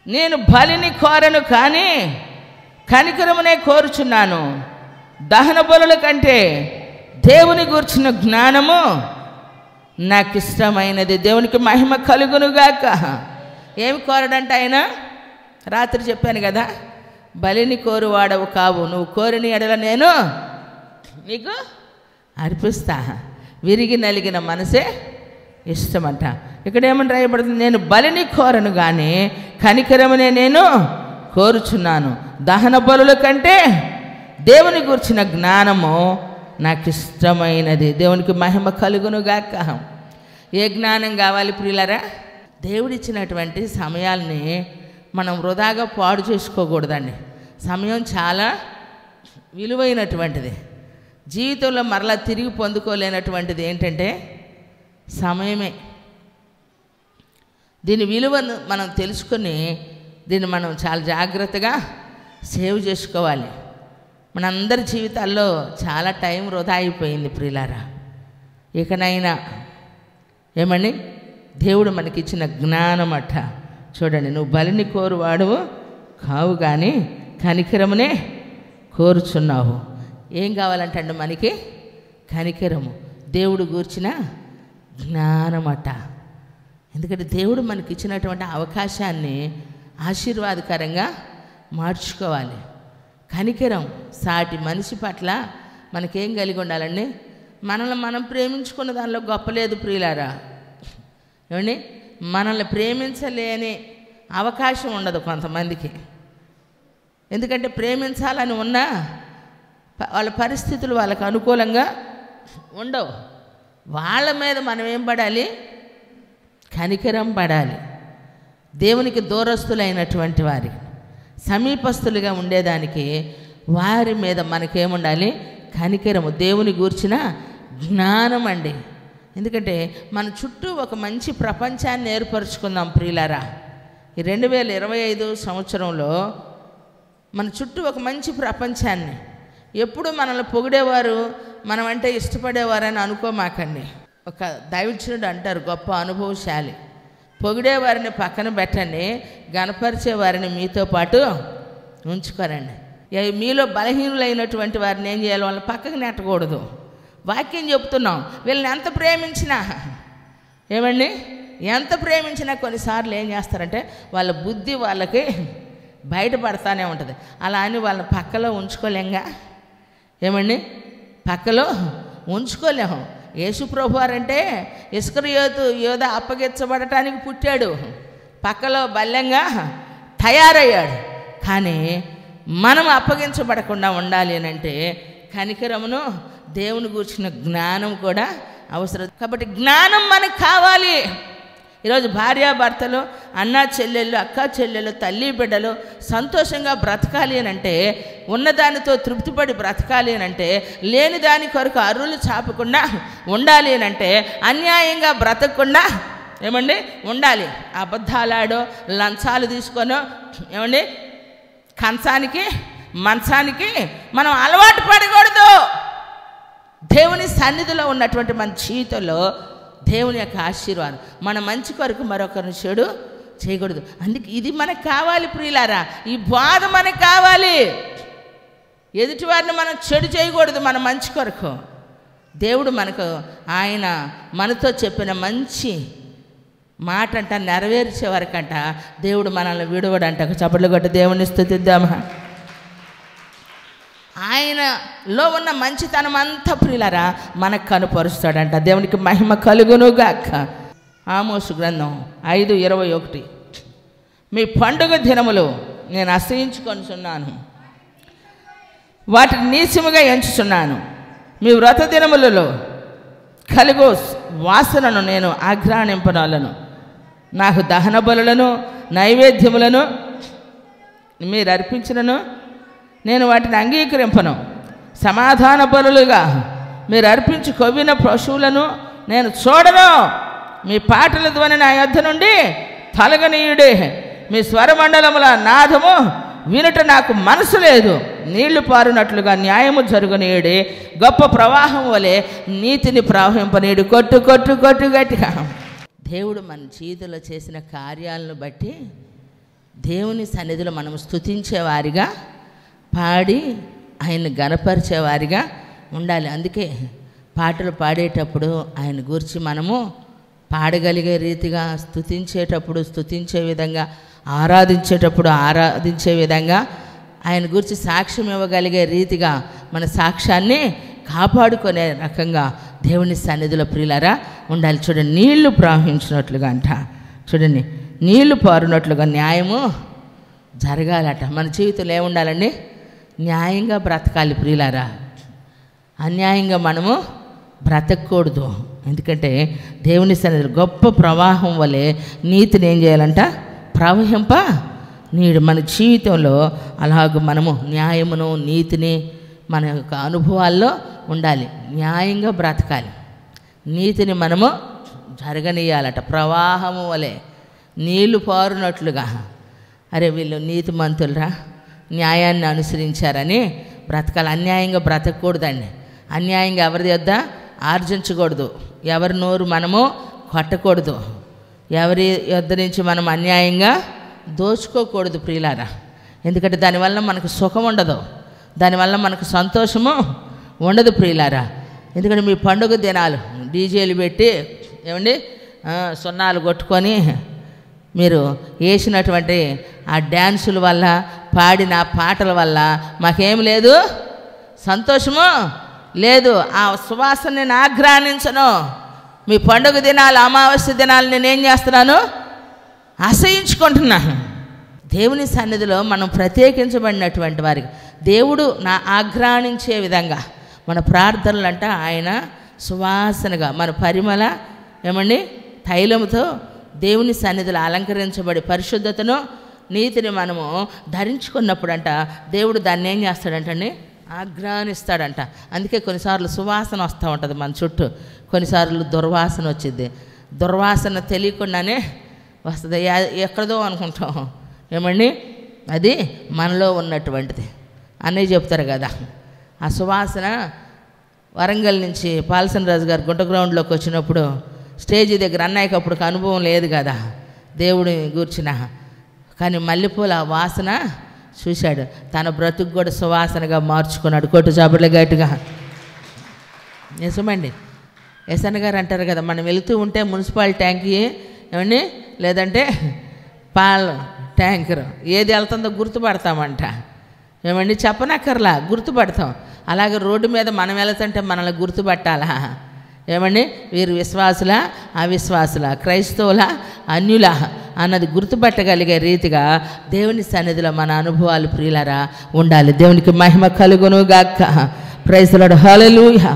నేను బలిని కోరను కానీ కనికరమునే కోరుచున్నాను. దహన బలుల కంటే దేవుని గూర్చిన జ్ఞానము నాకు ఇష్టమైనది. దేవునికి మహిమ కలుగునుగాక. ఏమి కోరడంట ఆయన? రాత్రి చెప్పాను కదా, బలిని కోరువాడవు కావు, నువ్వు కోరిన ఎడల నేను నీకు అర్పిస్తా. విరిగి నలిగిన మనసే ఇష్టమంట. ఇక్కడ ఏమని రాయబడుతుంది? నేను బలిని కోరను కానీ కనికరమునే నేను కోరుచున్నాను. దహన బలుల కంటే దేవుని గురించిన జ్ఞానము నాకు ఇష్టమైనది. దేవునికి మహిమ కలుగునుగాక. ఏ జ్ఞానం కావాలి ప్రియులారా? దేవుడిచ్చినటువంటి సమయాల్ని మనం వృధాగా పాడు చేసుకోకూడదండి. సమయం చాలా విలువైనటువంటిది. జీవితంలో మరలా తిరిగి పొందుకోలేనటువంటిది ఏంటంటే సమయమే. దీని విలువను మనం తెలుసుకొని దీన్ని మనం చాలా జాగ్రత్తగా సేవ్ చేసుకోవాలి. మనందరి జీవితాల్లో చాలా టైం వృధా అయిపోయింది ప్రియులారా. ఇకనైనా ఏమని దేవుడు మనకిచ్చిన జ్ఞానం అట్ట చూడండి. నువ్వు బలిని కోరువాడువు కావు కానీ కనికరమునే కోరుచున్నావు. ఏం కావాలంటే మనకి కనికరము, దేవుడు గూర్చిన జ్ఞానం అట్ట. ఎందుకంటే దేవుడు మనకి ఇచ్చినటువంటి అవకాశాన్ని ఆశీర్వాదకరంగా మార్చుకోవాలి. కనికరం, సాటి మనిషి పట్ల మనకేం కలిగి ఉండాలండి? మనల్ని మనం ప్రేమించుకున్న దానిలో గొప్పలేదు ప్రియులారా. ఏమండి, మనల్ని ప్రేమించలేని అవకాశం ఉండదు కొంతమందికి. ఎందుకంటే ప్రేమించాలని ఉన్నా వాళ్ళ పరిస్థితులు వాళ్ళకు అనుకూలంగా ఉండవు. వాళ్ళ మీద మనం ఏం పడాలి? కనికరం పడాలి. దేవునికి దూరస్తులైనటువంటి వారి సమీపస్తులుగా ఉండేదానికి వారి మీద మనకేముండాలి? కనికరము, దేవుని గూర్చిన జ్ఞానం అండి. ఎందుకంటే మన చుట్టూ ఒక మంచి ప్రపంచాన్ని ఏర్పరచుకుందాం ప్రియులారా. ఈ 2025 సంవత్సరంలో మన చుట్టూ ఒక మంచి ప్రపంచాన్ని, ఎప్పుడు మనల్ని పొగిడేవారు, మనం అంటే ఇష్టపడేవారని అనుకోమాకండి. ఒక దైవజనుడు అంటారు, గొప్ప అనుభవశాలి, పొగిడేవారిని పక్కన పెట్టండి, గణపరిచేవారిని మీతో పాటు ఉంచుకోరండి. మీలో బలహీనులైనటువంటి వారిని ఏం చేయాలి? వాళ్ళని పక్కకు నెట్టకూడదు. వాక్యం చెప్తున్నాం. వీళ్ళని ఎంత ప్రేమించినా, ఏమండి, ఎంత ప్రేమించినా కొన్నిసార్లు ఏం చేస్తారంటే వాళ్ళ బుద్ధి వాళ్ళకి బయటపడతానే ఉంటుంది. అలా అని వాళ్ళని పక్కలో ఉంచుకోలేంగా. ఏమండి, పక్కలో ఉంచుకోలేము. యేసు ప్రభు వారంటే ఇస్కరియోతు యోధ అప్పగించబడటానికి పుట్టాడు, పక్కలో బల్యంగా తయారయ్యాడు. కానీ మనం అప్పగించబడకుండా ఉండాలి అని అంటే కనికరమును, దేవుని గూర్చిన జ్ఞానం కూడా అవసరం. కాబట్టి జ్ఞానం మనకు కావాలి. ఈరోజు భార్యాభర్తలు, అన్న చెల్లెళ్ళు, అక్క చెల్లెళ్ళు, తల్లి బిడ్డలు సంతోషంగా బ్రతకాలి అని అంటే, ఉన్నదానితో తృప్తిపడి బ్రతకాలి అని అంటే, లేని దాని కొరకు అరువులు చాపకుండా ఉండాలి అని అంటే, అన్యాయంగా బ్రతకకుండా ఏమండి ఉండాలి. అబద్ధాలాడో లంచాలు తీసుకొనో ఏమండి కంచానికి మంచానికి మనం అలవాటు పడకూడదు. దేవుని సన్నిధిలో ఉన్నటువంటి మన జీవితంలో దేవుని యొక్క ఆశీర్వాదం, మన మంచి కొరకు మరొకరిని చెడు చేయకూడదు. అందుకే ఇది మనకు కావాలి ప్రియులారా. ఈ బాధ మనకు కావాలి. ఎదుటివారిని మనం చెడు చేయకూడదు, మన మంచి కొరకు. దేవుడు మనకు ఆయన మనతో చెప్పిన మంచి మాట అంట నెరవేర్చే వరకంట దేవుడు మనల్ని విడవడంట. చప్పట్లు కొట్టి దేవుని స్తుతిద్దామా. ఆయనలో ఉన్న మంచితనం అంతా ప్రియులారా మనకు కనుపరుస్తాడంట. దేవునికి మహిమ కలుగునుగాక. ఆమోసు గ్రంథం 5:21. మీ పండుగ దినములు నేను అసహించుకొనుచున్నాను, వాటిని నీచముగా ఎంచుచున్నాను. మీ వ్రత దినములలో కలుగు వాసనను నేను ఆఘ్రాణింపనలను. నాకు దహన బలులను నైవేద్యములను మీరు అర్పించినను నేను వాటిని అంగీకరింపను. సమాధాన బలులుగా మీరు అర్పించి కొవ్విన పశువులను నేను చూడను. మీ పాటల ధ్వని నా యొద్ద నుండి తొలగనీయుడే. మీ స్వరమండలముల నాదము వినుట నాకు మనసు లేదు. నీళ్లు పారునట్లుగా న్యాయము జరుగునీయుడే. గొప్ప ప్రవాహం వలె నీతిని ప్రవహింపనీయుడు. కొట్టు కొట్టు కొట్టు గట్టిగా. దేవుడు మన జీవితంలో చేసిన కార్యాలను బట్టి దేవుని సన్నిధిలో మనం స్తుతించేవారిగా, పాడి ఆయన్ని గణపరిచేవారిగా ఉండాలి. అందుకే పాటలు పాడేటప్పుడు ఆయన గురించి మనము పాడగలిగే రీతిగా, స్తుతించేటప్పుడు స్తుతించే విధంగా, ఆరాధించేటప్పుడు ఆరాధించే విధంగా, ఆయన గురించి సాక్ష్యం ఇవ్వగలిగే రీతిగా మన సాక్ష్యాన్ని కాపాడుకునే రకంగా దేవుని సన్నిధిలో ప్రియులారా ఉండాలి. చూడండి, నీళ్లు ప్రవహించినట్లుగా అంట. చూడండి, నీళ్లు పారునట్లుగా న్యాయము జరగాలట. మన జీవితంలో ఏముండాలండి? న్యాయంగా బ్రతకాలి ప్రియులారా. అన్యాయంగా మనము బ్రతకూడదు. ఎందుకంటే దేవుని సన్నిధిలో గొప్ప ప్రవాహం వలె నీతిని ఏం చేయాలంట? ప్రవహింప నీడు. మన జీవితంలో అలాగ మనము న్యాయమును నీతిని మన యొక్క అనుభవాల్లో ఉండాలి. న్యాయంగా బ్రతకాలి, నీతిని మనము జరగనీయాలట. ప్రవాహము వలె నీళ్లు పారునట్లుగా. అరే వీళ్ళు నీతిమంతులరా, న్యాయాన్ని అనుసరించారని బ్రతకాలి. అన్యాయంగా బ్రతకూడదండి. అన్యాయంగా ఎవరి యొద్ద ఆర్జించకూడదు. ఎవరి నోరు మనము కొట్టకూడదు. ఎవరి యొద్ద నుంచి మనం అన్యాయంగా దోచుకోకూడదు ప్రియులారా. ఎందుకంటే దానివల్ల మనకు సుఖం ఉండదు, దానివల్ల మనకు సంతోషము ఉండదు ప్రియులారా. ఎందుకంటే మీ పండుగ దినాలు డీజేలు పెట్టి ఏమండి సున్నాలు కొట్టుకొని మీరు వేసినటువంటి ఆ డ్యాన్సుల వల్ల, పాడిన పాటల వల్ల మాకేం లేదు, సంతోషము లేదు. ఆ సువాసన నేను ఆఘ్రానించను. మీ పండుగ దినాలు, అమావాస్య దినాలు నేనేం చేస్తున్నాను? అసహించుకుంటున్నాను. దేవుని సన్నిధిలో మనం ప్రత్యేకించబడినటువంటి వారికి దేవుడు నా ఆఘ్రానించే విధంగా మన ప్రార్థనలంట ఆయన సువాసనగా, మన పరిమళ ఏమండి తైలముతో దేవుని సన్నిధిలో అలంకరించబడి పరిశుద్ధతను నీతిని మనము ధరించుకున్నప్పుడు అంట దేవుడు దాన్ని ఏం చేస్తాడంటండి? ఆఘ్రానిస్తాడంట. అందుకే కొన్నిసార్లు సువాసన వస్తూ ఉంటుంది మన చుట్టూ, కొన్నిసార్లు దుర్వాసన వచ్చింది. దుర్వాసన తెలియకుండానే వస్తుంది, ఎక్కడదో అనుకుంటాం. ఏమండి అది మనలో ఉన్నటువంటిది అన్నీ చెప్తారు కదా. ఆ సువాసన వరంగల్ నుంచి పాల్సన్ రాజు గారు గుంట గ్రౌండ్లోకి వచ్చినప్పుడు స్టేజీ దగ్గర అన్నయ్యకి అప్పుడు అనుభవం లేదు కదా దేవుడిని గూర్చిన, కానీ మల్లెపూల ఆ వాసన చూశాడు. తన బ్రతుకు కూడా సువాసనగా మార్చుకున్నాడు. కొట్టు చాపట్ల గట్టిగా. నిజమండి. ఎస్ఎన్ గారు అంటారు కదా, మనం వెళుతూ ఉంటే మున్సిపల్ ట్యాంకీ ఏమండి లేదంటే పాల ట్యాంకర్ ఏది వెళ్తుందో గుర్తుపడతామంట. ఏమండి చెప్పనక్కర్లా, గుర్తుపడతాం. అలాగే రోడ్డు మీద మనం వెళుతుంటే మనల్ని గుర్తుపట్టాలా? ఏమండి వీరు విశ్వాసుల అవిశ్వాసుల, క్రైస్తవుల అన్యుల అన్నది గుర్తుపట్టగలిగే రీతిగా దేవుని సన్నిధిలో మన అనుభవాలు ప్రియులారా ఉండాలి. దేవునికి మహిమ కలుగును గాక. Praise the Lord. హల్లెలూయా.